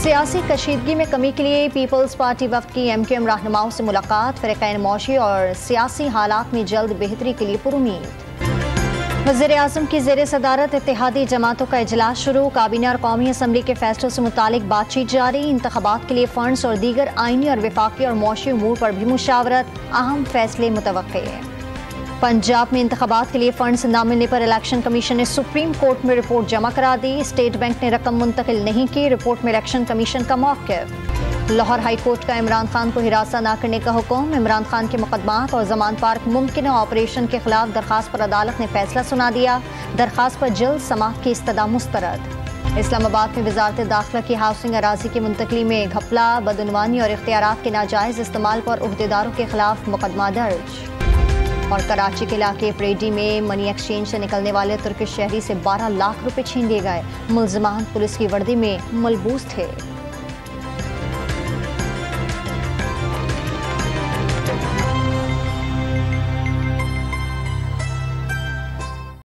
सियासी कशीदगी में कमी के लिए पीपल्स पार्टी वफ्द की MQM रहनुमाओं से मुलाकात। फ़िरक़ाइन मौशी और सियासी हालात में जल्द बेहतरी के लिए पुरुमीद। वज़ीर आज़म की ज़ेर सदारत इत्तेहादी जमातों का इजलास शुरू। काबीना और कौमी असम्बली के फैसलों से मुतालिक बातचीत जारी। इंतख़ाबात के लिए फ़ंड्स और दीगर आइनी और वफाकी और मौशी उमूर पर भी मुशावरत। अहम फैसले मुतवक्के। पंजाब में इंतख़ाबात के लिए फंड्स न मिलने पर इलेक्शन कमीशन ने सुप्रीम कोर्ट में रिपोर्ट जमा करा दी। स्टेट बैंक ने रकम मुंतकिल नहीं की। रिपोर्ट में इलेक्शन कमीशन का मौक़िफ़। लाहौर हाई कोर्ट का इमरान खान को हिरासत न करने का हुक्म। इमरान खान के मुकदमात और जमान पार्क मुमकिन ऑपरेशन के खिलाफ दरखास्त पर अदालत ने फैसला सुना दिया। दरखास्त पर जल्द समाअत की इस्तदा मुस्तरद। इस्लामाबाद में वजारत दाखिला की हाउसिंग अराजी की मुंतकली में घपला, बदउनवानी और इख्तियारात के नाजायज़ इस्तेमाल पर उहदेदारों के खिलाफ मुकदमा दर्ज। और कराची के इलाके परेडी में मनी एक्सचेंज से निकलने वाले तुर्किश शहरी से 12 लाख रुपए छीन लिए गए। मुल्ज़िमान पुलिस की वर्दी में मलबूस थे।